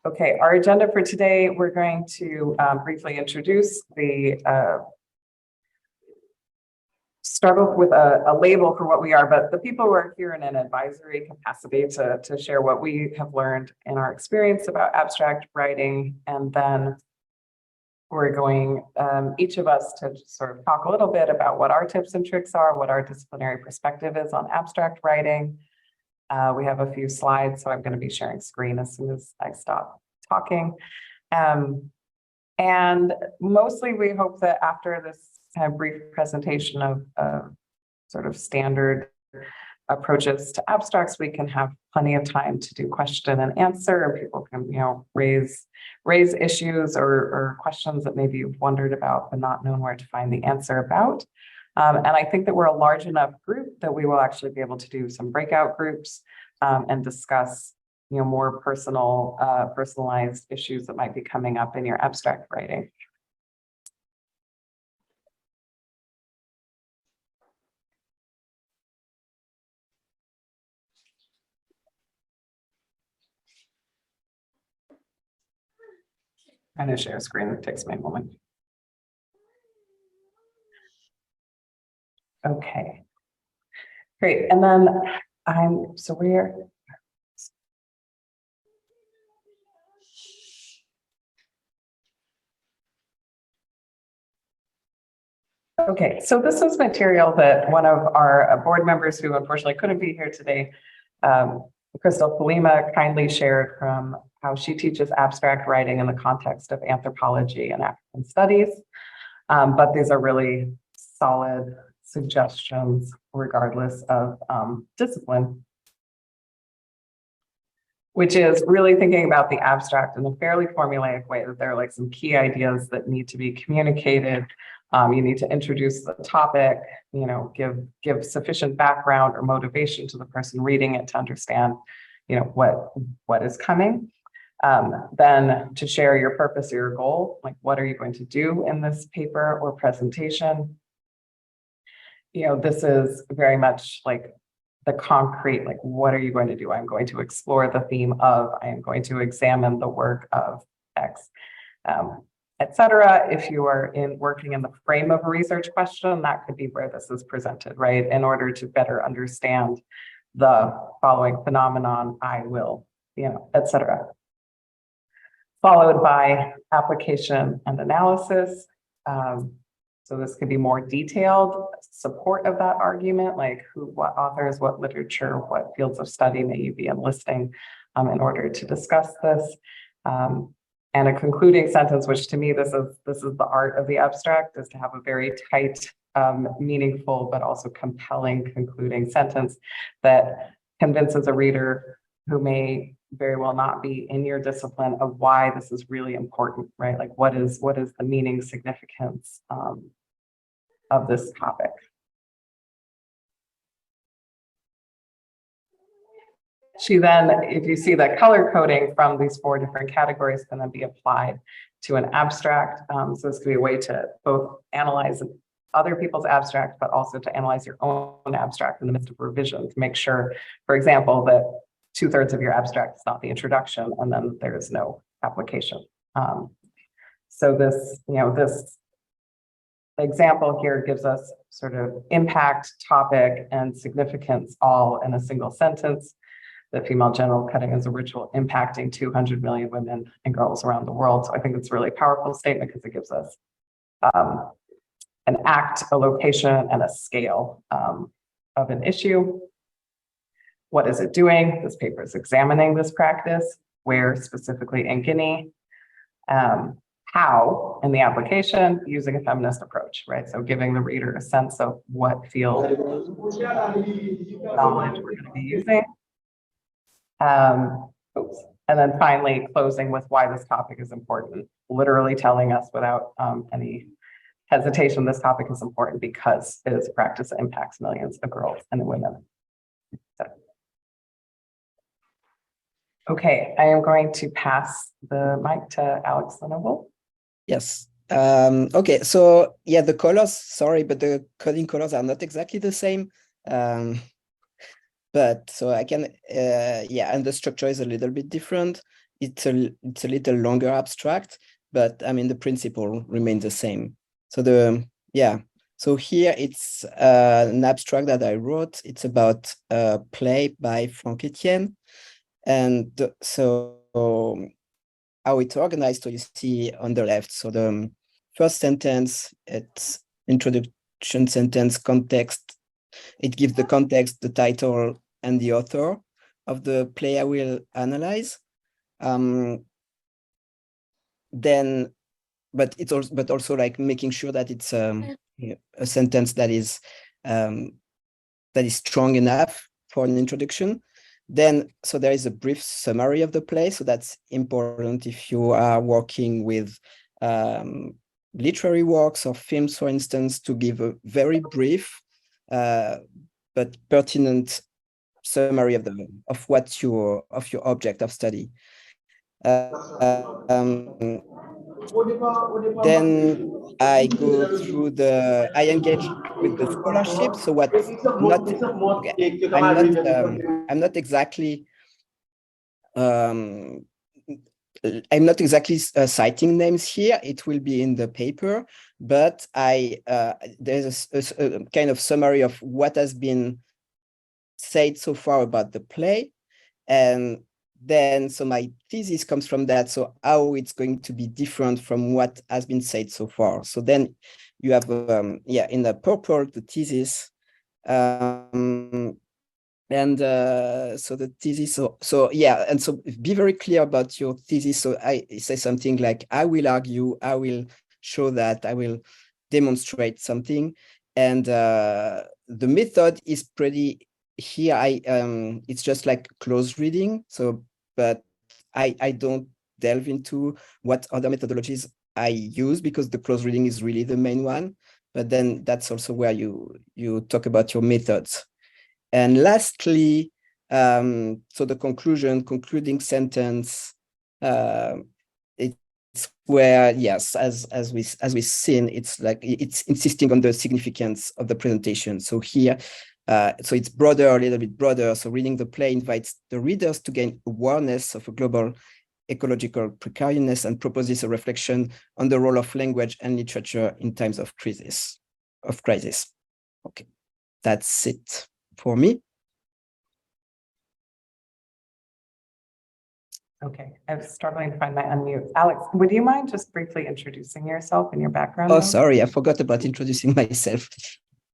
Okay, our agenda for today, we're going to briefly introduce start off with a label for what we are, but the people who are here in an advisory capacity to share what we have learned in our experience about abstract writing. And then we're going, each of us, to sort of talk a little bit about what our tips and tricks are, what our disciplinary perspective is on abstract writing. We have a few slides, so I'm going to be sharing screen as soon as I stop talking. And mostly we hope that after this kind of brief presentation of sort of standard approaches to abstracts, we can have plenty of time to do question and answer, and people can, raise issues or questions that maybe you've wondered about but not known where to find the answer about. And I think that we're a large enough group that we will actually be able to do some breakout groups and discuss, more personalized issues that might be coming up in your abstract writing. I'm going to share a screen. It takes me a moment. Okay, great. And then okay, so this is material that one of our board members, who unfortunately couldn't be here today, Crystal Palima, kindly shared from how she teaches abstract writing in the context of anthropology and African studies. But these are really solid suggestions regardless of discipline, which is really thinking about the abstract in a fairly formulaic way, that there are like some key ideas that need to be communicated. You need to introduce the topic, give sufficient background or motivation to the person reading it to understand, what is coming. Then to share your purpose or your goal, like what are you going to do in this paper or presentation? This is very much like the concrete, like what are you going to do? I'm going to explore the theme of, I am going to examine the work of X, etc. If you are working in the frame of a research question, that could be where this is presented, right? In order to better understand the following phenomenon, I will, etc. Followed by application and analysis. So this could be more detailed support of that argument, like what authors, what literature, what fields of study may you be enlisting in order to discuss this. And a concluding sentence, which to me, this is the art of the abstract, is to have a very tight, meaningful, but also compelling concluding sentence that convinces a reader who may very well not be in your discipline of why this is really important, right? Like what is the meaning, significance of this topic. She then, if you see the color coding from these 4 different categories, can then be applied to an abstract. So this could be a way to both analyze other people's abstract, but also to analyze your own abstract in the midst of revision to make sure, for example, that 2/3 of your abstract is not the introduction, and then there is no application. So this, this example here gives us sort of impact, topic, and significance all in a single sentence. The female genital cutting is a ritual impacting 200 million women and girls around the world. So I think it's a really powerful statement because it gives us an act, a location, and a scale of an issue. What is it doing? This paper is examining this practice. Where specifically in Guinea? How in the application, using a feminist approach, right? So giving the reader a sense of what field knowledge we're going to be using. And then finally closing with why this topic is important, literally telling us without any hesitation, this topic is important because it is a practice that impacts millions of girls and women. So, okay, I am going to pass the mic to Alex Lenoble. Yes. Okay, so yeah, the colors, sorry, but the coding colors are not exactly the same. But so I can, yeah, and the structure is a little bit different. it's a little longer abstract, but I mean the principle remains the same. So so here it's an abstract that I wrote. It's about a play by Frank Etienne, and so how it's organized. So you see on the left. So the first sentence, it's introduction sentence, context. It gives the context, the title, and the author of the play I will analyze. Then, but also like making sure that it's a sentence that is strong enough for an introduction. Then, so there is a brief summary of the play. So that's important if you are working with literary works or films, for instance, to give a very brief but pertinent summary of your object of study. Then I go through I engage with the scholarship. So what's not, okay, I'm not exactly citing names here. It will be in the paper, but there's a kind of summary of what has been said so far about the play. And then, so my thesis comes from that. So how it's going to be different from what has been said so far. So then you have, in the purple, the thesis. So the thesis, and so be very clear about your thesis. So I say something like, I will argue, I will show that, I will demonstrate something. And the method is pretty, here it's just like close reading. So, but I don't delve into what other methodologies I use, because the close reading is really the main one. But then that's also where you talk about your methods. And lastly, so the concluding sentence, it's where, yes, as we've seen, it's like it's insisting on the significance of the presentation. So here, so it's broader, a little bit broader. So reading the play invites the readers to gain awareness of a global ecological precariousness and proposes a reflection on the role of language and literature in times of crisis. Okay, that's it for me. Okay, I was struggling to find my unmute. Alex, would you mind just briefly introducing yourself and your background? Oh, sorry, I forgot about introducing myself.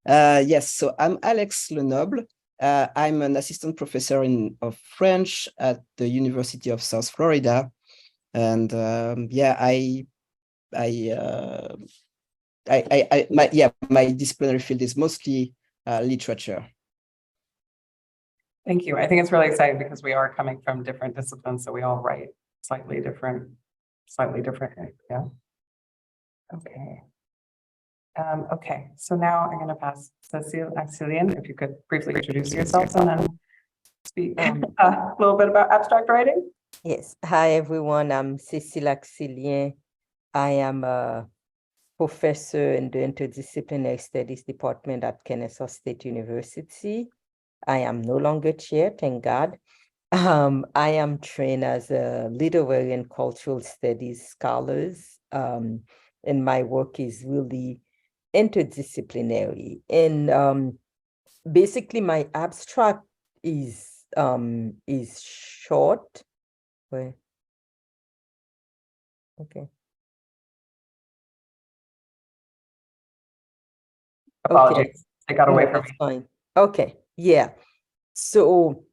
Yes, so I'm Alex Lenoble. I'm an assistant professor of French at the University of South Florida. And my disciplinary field is mostly literature. Thank you. I think it's really exciting because we are coming from different disciplines, so we all write slightly different. Yeah. Okay. Okay. So now I'm going to pass Céline, if you could briefly introduce yourself and then speak a little bit about abstract writing. Yes. Hi, everyone. I'm Cécile Axelien. I am a professor in the Interdisciplinary Studies Department at Kennesaw State University. I am no longer chair, thank God. I am trained as a literary and cultural studies scholars, and my work is really interdisciplinary. And basically, my abstract is short. Wait. Okay. Apologies, Okay. they got away from That's me. fine. Okay, yeah. So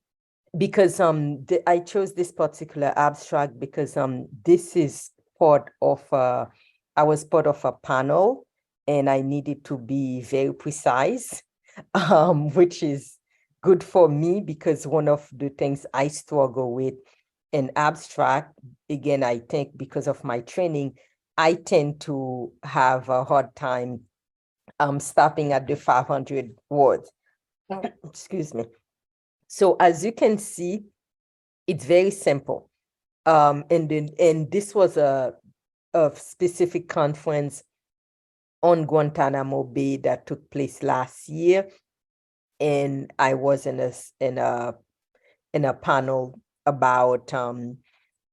because I chose this particular abstract because this is part of I was part of a panel and I needed to be very precise, which is good for me because one of the things I struggle with in abstract, again, I think because of my training, I tend to have a hard time stopping at the 500 words. Excuse me. So as you can see, it's very simple. And this was a specific conference on Guantanamo Bay that took place last year. And I was in a panel about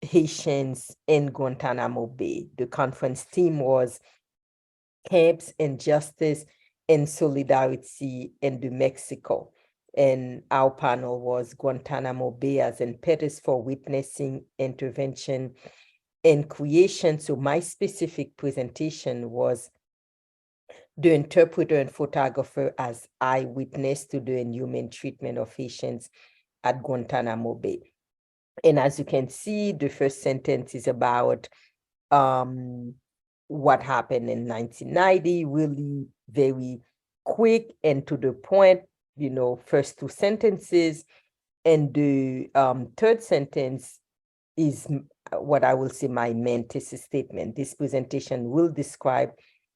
Haitians in Guantanamo Bay. The conference theme was Camps, Injustice, and Solidarity in New Mexico. And our panel was Guantanamo Bay as impetus for witnessing, intervention, and creation. So my specific presentation was the interpreter and photographer as eyewitness to the inhuman treatment of Haitians at Guantanamo Bay. And as you can see, the first sentence is about what happened in 1990, really very quick and to the point, first two sentences. And the third sentence is what I will say my main thesis statement. This presentation will describe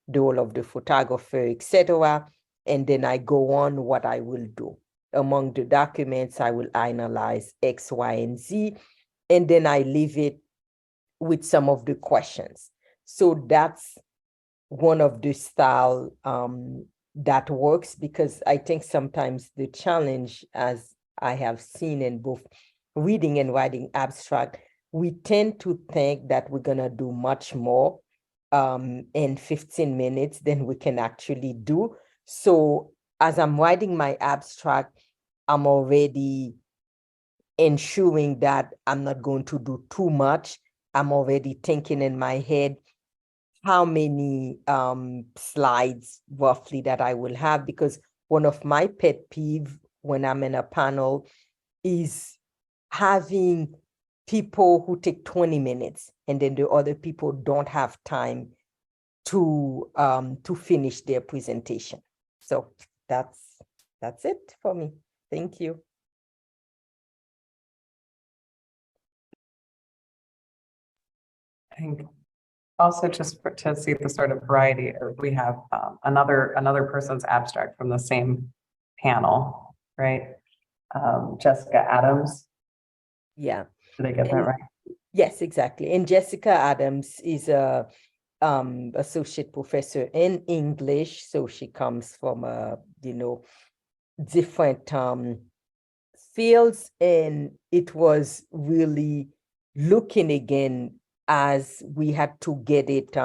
the role of the photographer, etc. And then I go on what I will do. Among the documents, I will analyze X, Y, and Z, and then I leave it with some of the questions. So that's one of the style that works, because I think sometimes the challenge, as I have seen in both reading and writing abstract, we tend to think that we're gonna do much more in 15 minutes than we can actually do. So as I'm writing my abstract, I'm already ensuring that I'm not going to do too much. I'm already thinking in my head how many slides roughly that I will have, because one of my pet peeves when I'm in a panel is having people who take 20 minutes and then the other people don't have time to finish their presentation. So that's it for me. Thank you. I think also just to see the sort of variety, we have another person's abstract from the same panel, right? Jessica Adams. Yeah. Did I get that right? Yes, exactly. And Jessica Adams is a associate professor in English, so she comes from different fields, and it was really looking again as we had to get it,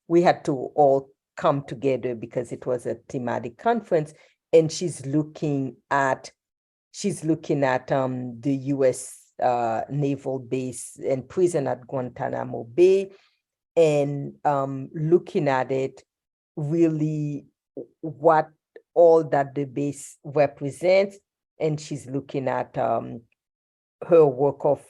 we had to all come together because it was a thematic conference, and she's looking at the US naval base and prison at Guantanamo Bay, and looking at it really what all that the base represents. And she's looking at her work of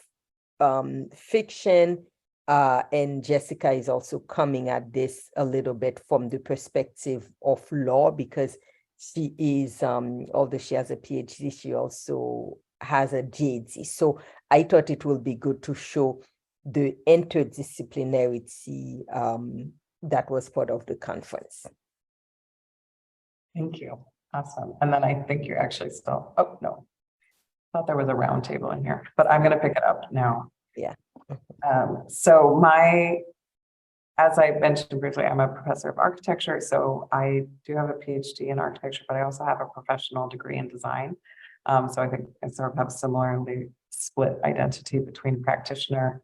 fiction, and Jessica is also coming at this a little bit from the perspective of law, because she is, although she has a PhD, she also has a JD. So I thought it will be good to show the interdisciplinarity that was part of the conference. Thank you. Awesome. And then I think you're actually still, oh, no. I thought there was a round table in here, but I'm going to pick it up now. Yeah. So as I mentioned briefly, I'm a professor of architecture. So I do have a PhD in architecture, but I also have a professional degree in design. So I think I sort of have a similarly split identity between practitioner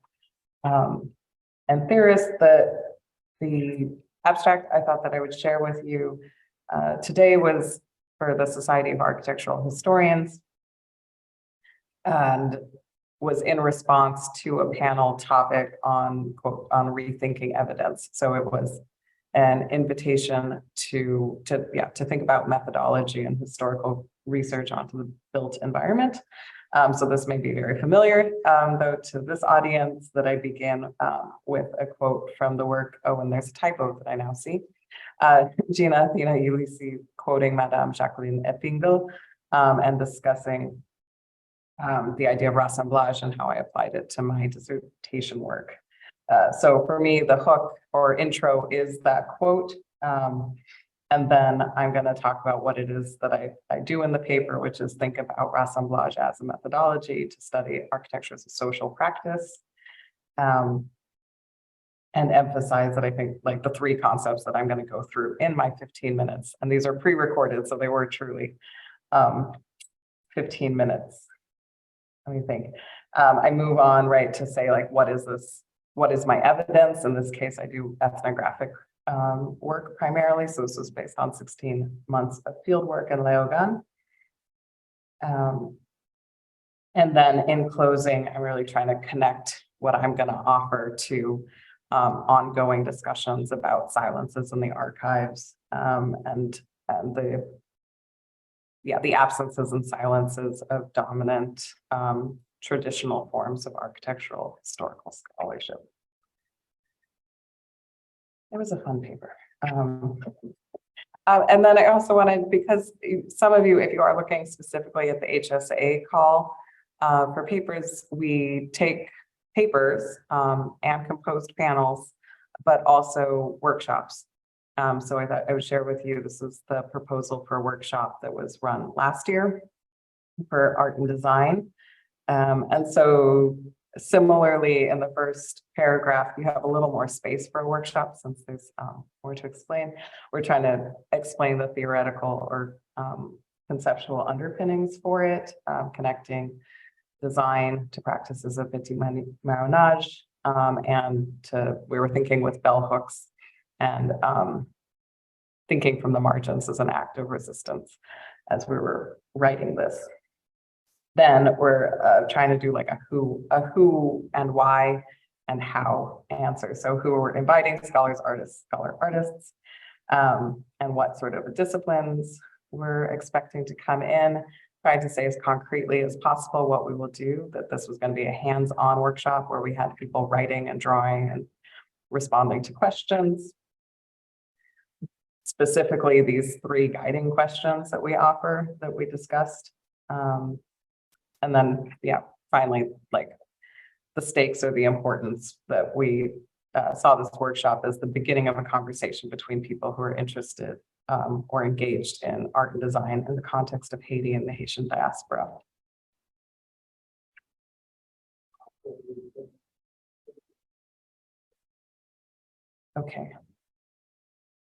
and theorist. The abstract I thought that I would share with you today was for the Society of Architectural Historians, and was in response to a panel topic on, quote, on rethinking evidence. So it was an invitation to think about methodology and historical research onto the built environment. So this may be very familiar, though, to this audience, that I begin with a quote from the work. Oh, and there's a typo that I now see. Gina Athena Ulysses quoting Madame Jacqueline Epingle and discussing the idea of rassemblage and how I applied it to my dissertation work. So for me, the hook or intro is that quote. And then I'm going to talk about what it is that I do in the paper, which is think about rassemblage as a methodology to study architecture as a social practice. And emphasize that I think like the three concepts that I'm going to go through in my 15 minutes. And these are pre-recorded, so they were truly 15 minutes. let me think. I move on, right, to say like, what is this? What is my evidence? In this case, I do ethnographic work primarily. So this was based on 16 months of field work in Leogan. And then in closing, I'm really trying to connect what I'm going to offer to ongoing discussions about silences in the archives and the absences and silences of dominant traditional forms of architectural historical scholarship. It was a fun paper. And then I also wanted, because some of you, if you are looking specifically at the HSA call for papers, we take papers and composed panels, but also workshops. So I thought I would share with you, this is the proposal for a workshop that was run last year for art and design. And so similarly, in the first paragraph, you have a little more space for a workshop since there's more to explain. We're trying to explain the theoretical or conceptual underpinnings for it, connecting design to practices of petit marronage, and we were thinking with bell hooks and thinking from the margins as an act of resistance as we were writing this. Then we're trying to do like a who and why and how answer. So who we're inviting, scholars, artists, artists, and what sort of disciplines we're expecting to come in, trying to say as concretely as possible what we will do, that this was going to be a hands-on workshop where we had people writing and drawing and responding to questions. Specifically, these 3 guiding questions that we offer that we discussed. And then, yeah, finally, like the stakes or the importance that we saw this workshop as the beginning of a conversation between people who are interested or engaged in art and design in the context of Haiti and the Haitian diaspora. Okay.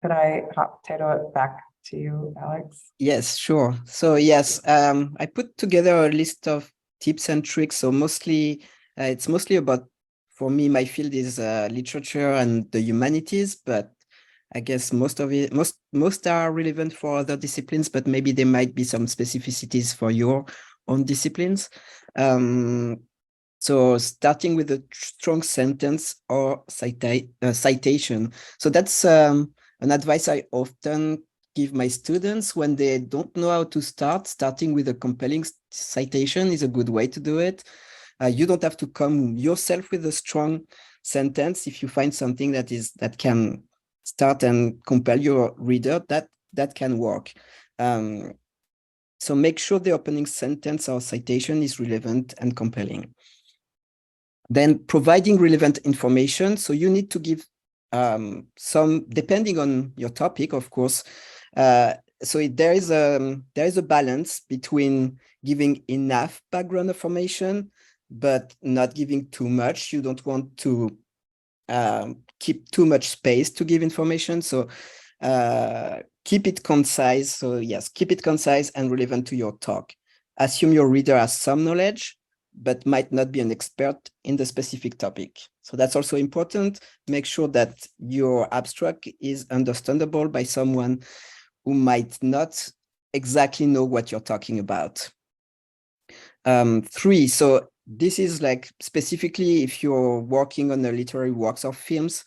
Could I hot potato it back to you, Alex? Yes, sure. So yes, I put together a list of tips and tricks. So mostly, it's mostly about, for me, my field is literature and the humanities, but I guess most of it, most are relevant for other disciplines, but maybe there might be some specificities for your own disciplines. So starting with a strong sentence or citation. So that's an advice I often give my students when they don't know how to start. Starting with a compelling citation is a good way to do it. You don't have to come yourself with a strong sentence. If you find something that can start and compel your reader, that can work. So make sure the opening sentence or citation is relevant and compelling. Then providing relevant information. So you need to give some, depending on your topic, of course. So there is a balance between giving enough background information, but not giving too much. You don't want to keep too much space to give information. So keep it concise. So yes, keep it concise and relevant to your talk. Assume your reader has some knowledge, but might not be an expert in the specific topic. So that's also important. Make sure that your abstract is understandable by someone who might not exactly know what you're talking about. 3, so this is like specifically if you're working on a literary works or films,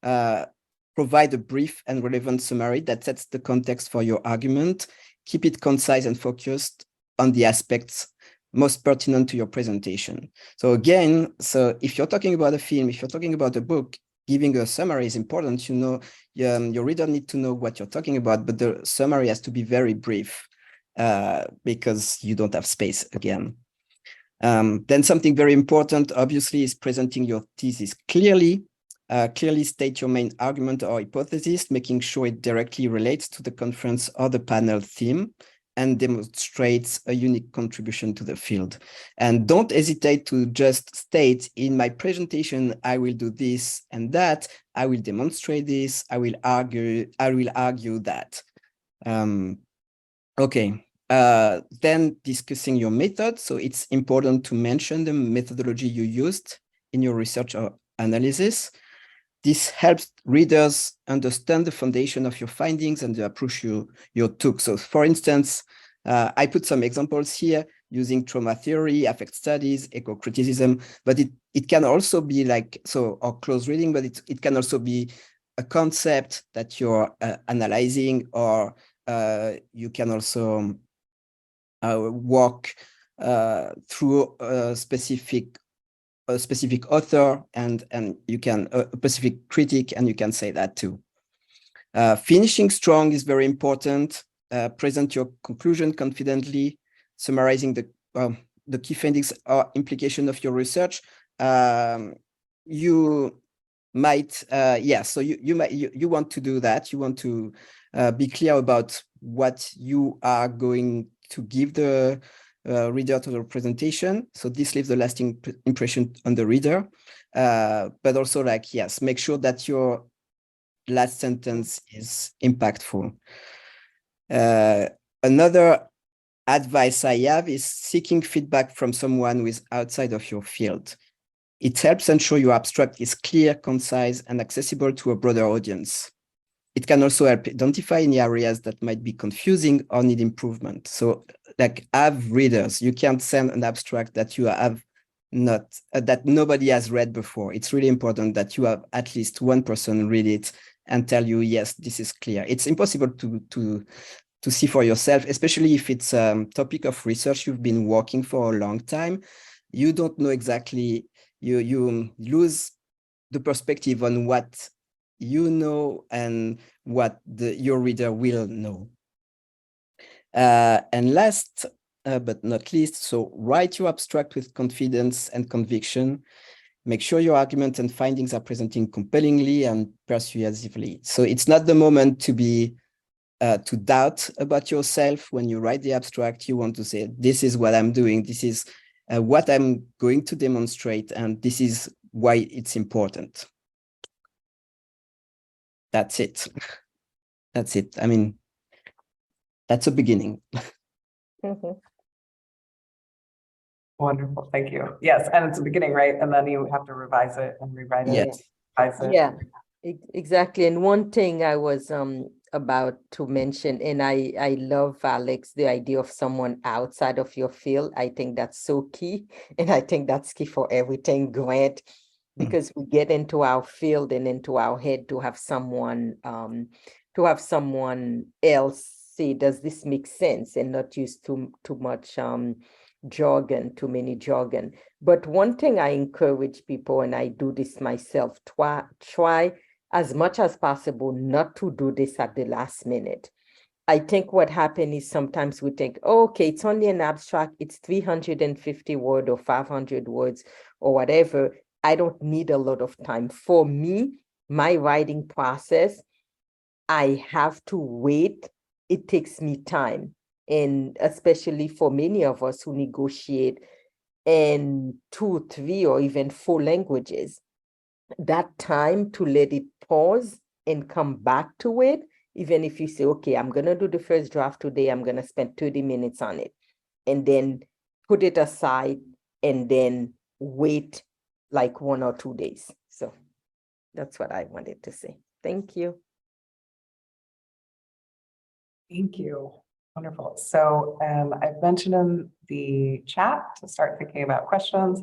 provide a brief and relevant summary that sets the context for your argument. Keep it concise and focused on the aspects most pertinent to your presentation. So again, so if you're talking about a film, if you're talking about a book, giving a summary is important. You know, your reader need to know what you're talking about, but the summary has to be very brief because you don't have space again. Then something very important, obviously, is presenting your thesis clearly. Clearly state your main argument or hypothesis, making sure it directly relates to the conference or the panel theme and demonstrates a unique contribution to the field. And don't hesitate to just state, in my presentation, I will do this and that, I will demonstrate this, I will argue that. Okay. Then discussing your method. So it's important to mention the methodology you used in your research or analysis. This helps readers understand the foundation of your findings and the approach you took. So for instance, I put some examples here using trauma theory, affect studies, eco-criticism, but it can also be like, so, or close reading, but it can also be a concept that you're analyzing, or you can also walk through a specific author, and you can a specific critic, and you can say that too. Finishing strong is very important. Present your conclusion confidently, summarizing the key findings or implication of your research. You might, so you want to do that. You want to be clear about what you are going to give the reader to the presentation. So this leaves a lasting impression on the reader. But also, like, yes, make sure that your last sentence is impactful. Another advice I have is seeking feedback from someone who is outside of your field. It helps ensure your abstract is clear, concise, and accessible to a broader audience. It can also help identify any areas that might be confusing or need improvement. So, like, have readers. You can't send an abstract that you have not, that nobody has read before. It's really important that you have at least one person read it and tell you, yes, this is clear. It's impossible to see for yourself, especially if it's a topic of research you've been working for a long time. You don't know exactly, you lose the perspective on what you know and what your reader will know. And last but not least, so write your abstract with confidence and conviction. Make sure your argument and findings are presenting compellingly and persuasively. So it's not the moment to be to doubt about yourself. When you write the abstract, you want to say, this is what I'm doing, this is what I'm going to demonstrate, and this is why it's important. That's it. That's it. I mean, that's a beginning. Wonderful, thank you. Yes, and it's the beginning, right? And then you have to revise it and rewrite it. Yes. Revise it. Yeah, exactly. And one thing I was about to mention, and I love, Alex, the idea of someone outside of your field. I think that's so key, and I think that's key for everything, Grant, because we get into our field and into our head to have someone else say, does this make sense, and not use too much jargon, too many jargon. But one thing I encourage people, and I do this myself, try as much as possible not to do this at the last minute. I think what happens is sometimes we think, oh, okay, it's only an abstract, it's 350 words or 500 words or whatever. I don't need a lot of time. For me, my writing process, I have to wait. It takes me time. And especially for many of us who negotiate in 2, 3, or even 4 languages, that time to let it pause and come back to it, even if you say, okay, I'm going to do the first draft today, I'm going to spend 30 minutes on it, and then put it aside and then wait like 1 or 2 days. So that's what I wanted to say. Thank you. Thank you. Wonderful. So I've mentioned in the chat to start thinking about questions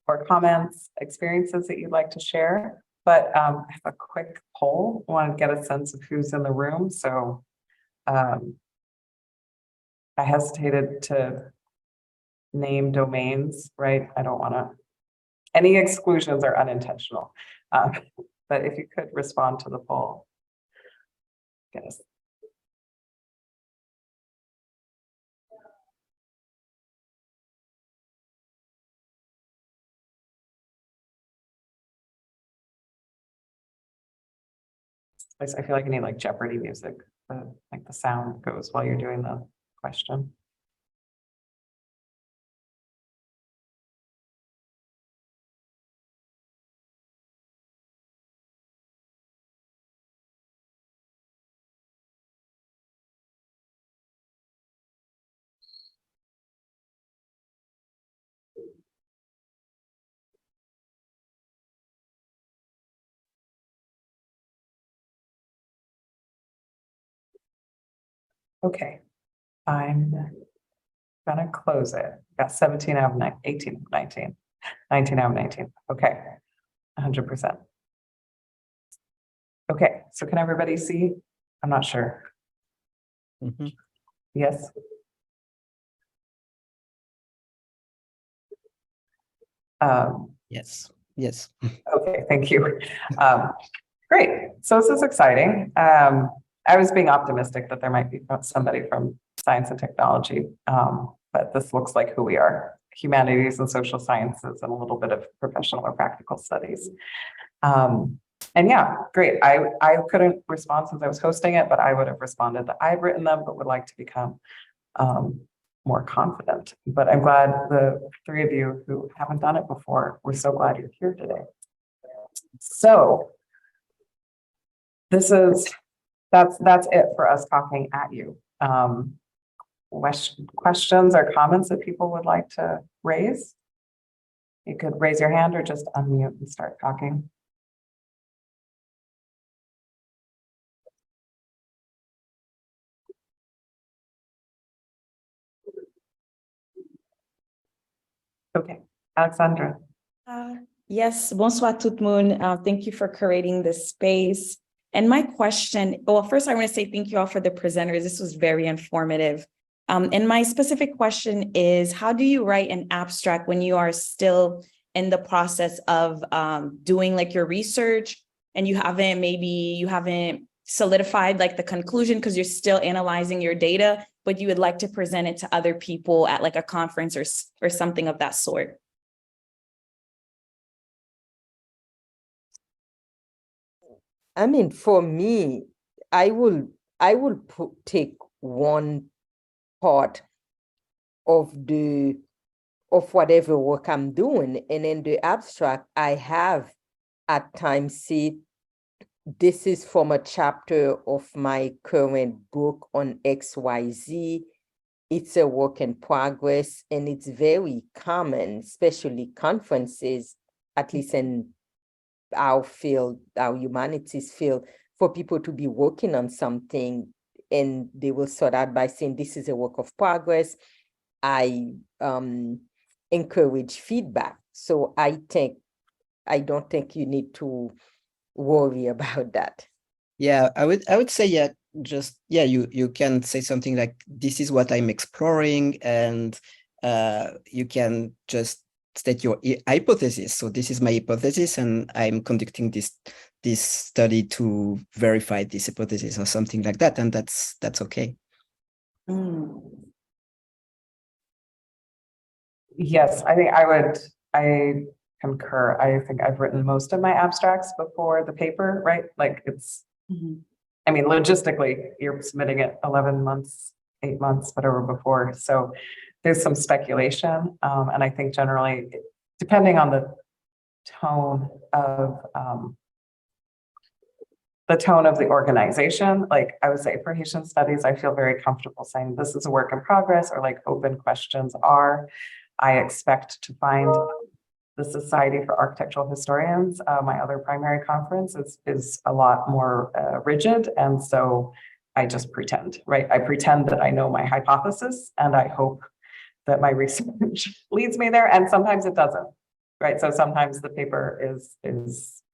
or comments, experiences that you'd like to share. But I have a quick poll. I want to get a sense of who's in the room. So I hesitated to name domains, right? I don't want to, any exclusions are unintentional. But if you could respond to the poll. Yes. I feel like I need like Jeopardy music, like the sound goes while you're doing the question. Okay, I'm gonna close it. Got 17 out of 18 of 19, 19 out of 19. Okay, 100%. Okay, so can everybody see? I'm not sure. Mhm. Yes. Yes, yes. Okay, thank you. Great. So this is exciting. I was being optimistic that there might be somebody from science and technology, but this looks like who we are. Humanities and social sciences and a little bit of professional or practical studies. And yeah, great. I couldn't respond since I was hosting it, but I would have responded that I've written them, but would like to become more confident. But I'm glad the three of you who haven't done it before, we're so glad you're here today. So that's it for us talking at you. Questions or comments that people would like to raise? You could raise your hand or just unmute and start talking. Okay, Alexandra. Yes, bonsoir tout le monde. Thank you for creating this space. And my question, well, first I want to say thank you all for the presenters. This was very informative. And my specific question is, how do you write an abstract when you are still in the process of doing like your research and you haven't solidified like the conclusion because you're still analyzing your data, but you would like to present it to other people at like a conference or something of that sort? I mean, for me, I will take one part of whatever work I'm doing, and in the abstract, I have at times said, this is from a chapter of my current book on XYZ. It's a work in progress, and it's very common, especially conferences, at least in our field, our humanities field, for people to be working on something, and they will start out by saying, this is a work of progress. I encourage feedback. So I don't think you need to worry about that. Yeah, I would say, yeah, you can say something like, this is what I'm exploring, and you can just state your hypothesis. So this is my hypothesis, and I'm conducting this study to verify this hypothesis or something like that, and that's okay. Yes, I concur. I think I've written most of my abstracts before the paper, right? Like it's, I mean, logistically, you're submitting it 11 months, 8 months, whatever before. So there's some speculation. And I think generally, depending on the tone of the organization, like I would say for Haitian studies, I feel very comfortable saying this is a work in progress, or like open questions are. I expect to find the Society for Architectural Historians, my other primary conference, is a lot more rigid. And so I just pretend, right? I pretend that I know my hypothesis, and I hope that my research leads me there. And sometimes it doesn't, right? So sometimes the paper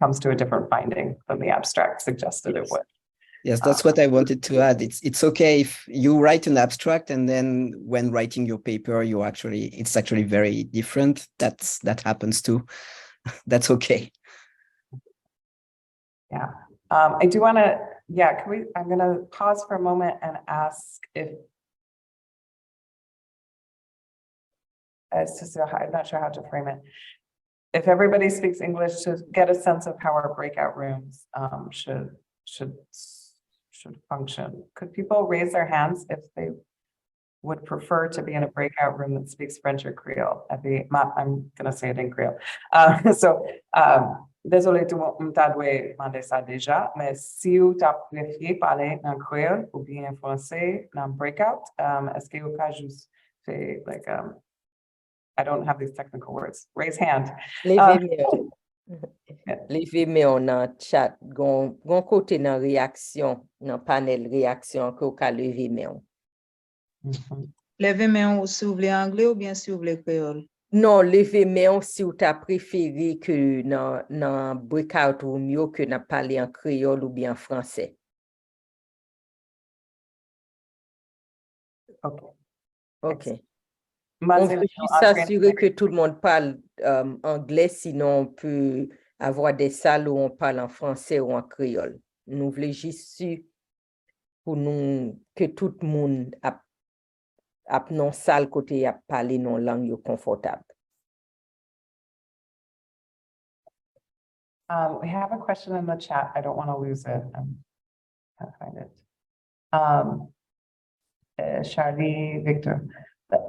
comes to a different finding than the abstract suggested it would. Yes, that's what I wanted to add. It's okay if you write an abstract and then when writing your paper, it's actually very different. That happens too. That's okay. Yeah. I do want to, I'm going to pause for a moment and ask if, I'm not sure how to frame it. If everybody speaks English, to get a sense of how our breakout rooms should function. Could people raise their hands if they would prefer to be in a breakout room that speaks French or Creole? I'm going to say it in Creole. Désolé tout le monde t'a demandé ça déjà, mais si vous t'as préféré parler en Creole ou bien en français dans breakout, est-ce que vous pouvez juste faire like I don't have these technical words. Raise hand. Levez main dans chat, gon côté dans réaction, dans panel réaction que vous pouvez lever main. Mhm. Levez main ou si vous voulez anglais ou bien si vous voulez créole. Non, levez main si ou ta préféré que dans breakout room yo que n'a parlé en créole ou bien en français. Okay. OK. On Mademoiselle, veut juste s'assurer que tout le monde parle anglais, sinon on peut avoir des salles où on parle en français ou en créole. Nous voulons juste sûr pour nous que tout le monde a non salle côté a parler non langue yo confortable. We have a question in the chat. I don't want to lose it. Can't find it. Charlie Victor.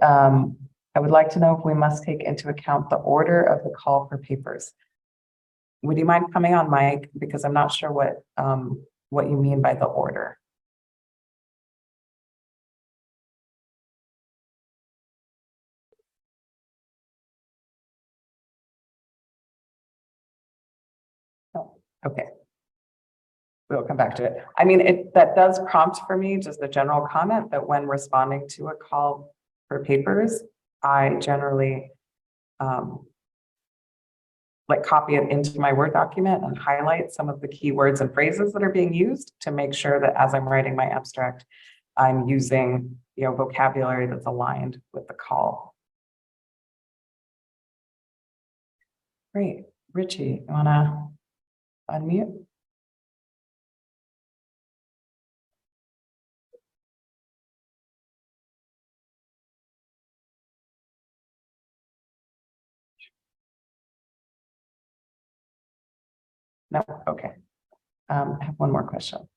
I would like to know if we must take into account the order of the call for papers. Would you mind coming on mic? Because I'm not sure what you mean by the order. Oh, okay. We'll come back to it. I mean, that does prompt for me just a general comment that when responding to a call for papers, I generally like copy it into my Word document and highlight some of the key words and phrases that are being used to make sure that as I'm writing my abstract, I'm using, vocabulary that's aligned with the call. Great. Richie, you wanna unmute? No, okay. I have one more question.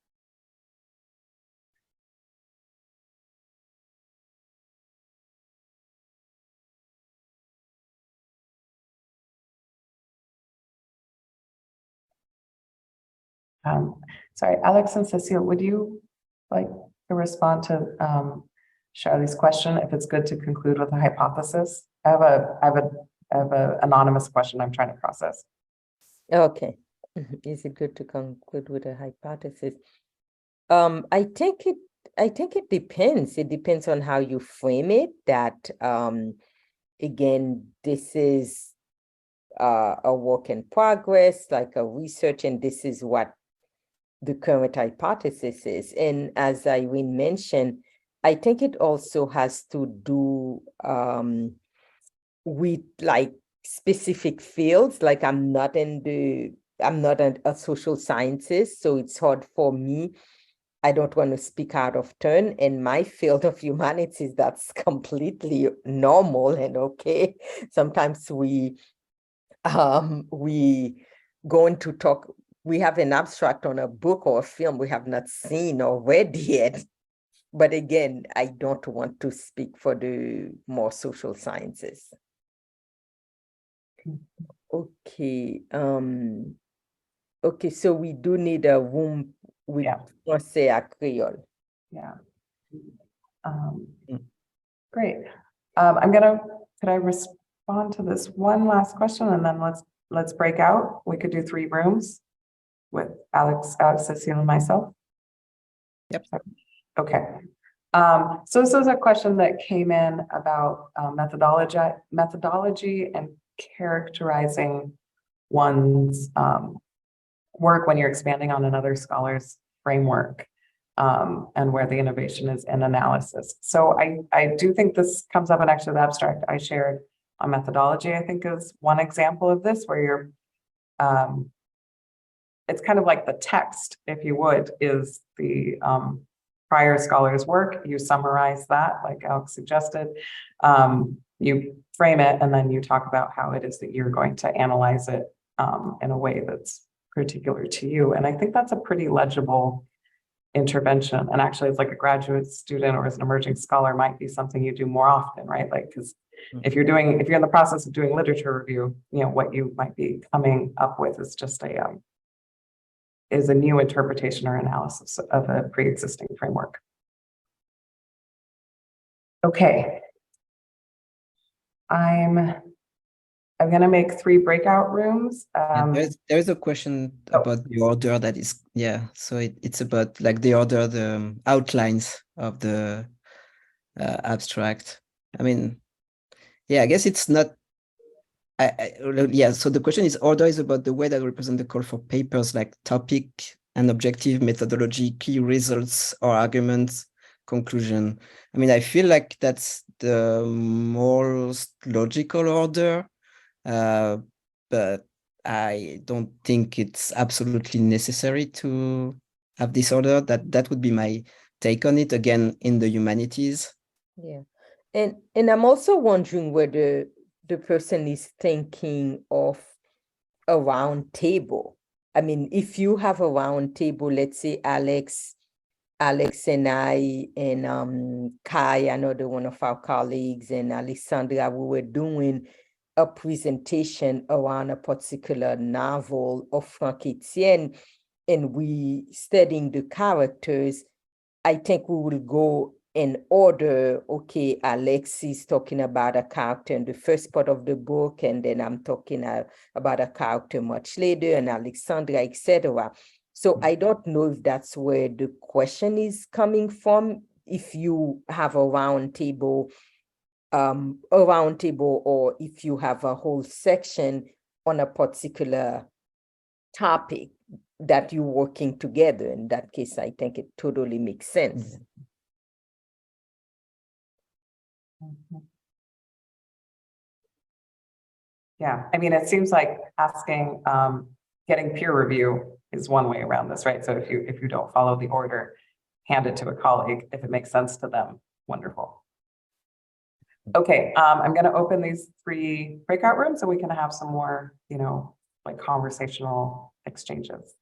Sorry, Alex and Cecile, would you like to respond to Charlie's question if it's good to conclude with a hypothesis? I have a anonymous question I'm trying to process. Okay. Is it good to conclude with a hypothesis? I think it depends. It depends on how you frame it. That again, this is a work in progress, like a research, and this is what the current hypothesis is. And as Irene mentioned, I think it also has to do with like specific fields. Like I'm not a social scientist, so it's hard for me. I don't want to speak out of turn. In my field of humanities, that's completely normal and okay. Sometimes we going to talk, we have an abstract on a book or a film we have not seen or read yet. But again, I don't want to speak for the more social sciences. Okay. Okay, so we do need a room with Français à Creole. Yeah. Great. Could I respond to this one last question and then let's break out? We could do 3 rooms with Alex, Cecile, and myself. Yep. Okay. So this is a question that came in about methodology and characterizing one's work when you're expanding on another scholar's framework, and where the innovation is in analysis. So I do think this comes up in actually the abstract I shared on methodology, I think is one example of this, where you're, it's kind of like the text, if you would, is the prior scholar's work. You summarize that, like Alex suggested. You frame it, and then you talk about how it is that you're going to analyze it in a way that's particular to you. And I think that's a pretty legible intervention. And actually, it's like a graduate student or as an emerging scholar might be something you do more often, right? Like, because if you're in the process of doing literature review, what you might be coming up with is just is a new interpretation or analysis of a pre-existing framework. Okay. I'm going to make 3 breakout rooms. There's a question about the order that is, so it's about like the order, the outlines of the abstract. I mean, yeah, I guess it's not. Yeah, so the question is, order is about the way that represent the call for papers like topic and objective, methodology, key results or arguments, conclusion. I mean, I feel like that's the most logical order, but I don't think it's absolutely necessary to have this order. That would be my take on it, again, in the humanities. Yeah. And I'm also wondering whether the person is thinking of a round table. I mean, if you have a round table, let's say Alex and I and Kai, another one of our colleagues, and Alessandra, we were doing a presentation around a particular novel of Frank Etienne, and we studying the characters. I think we will go in order. Okay, Alex is talking about a character in the first part of the book, and then I'm talking about a character much later, and Alexandra, etc. So I don't know if that's where the question is coming from. If you have a round table, or if you have a whole section on a particular topic that you're working together. In that case, I think it totally makes sense. Mhm. Yeah, I mean, it seems like asking, getting peer review is one way around this, right? So if you don't follow the order, hand it to a colleague. If it makes sense to them, wonderful. Okay, I'm going to open these 3 breakout rooms so we can have some more, like conversational exchanges.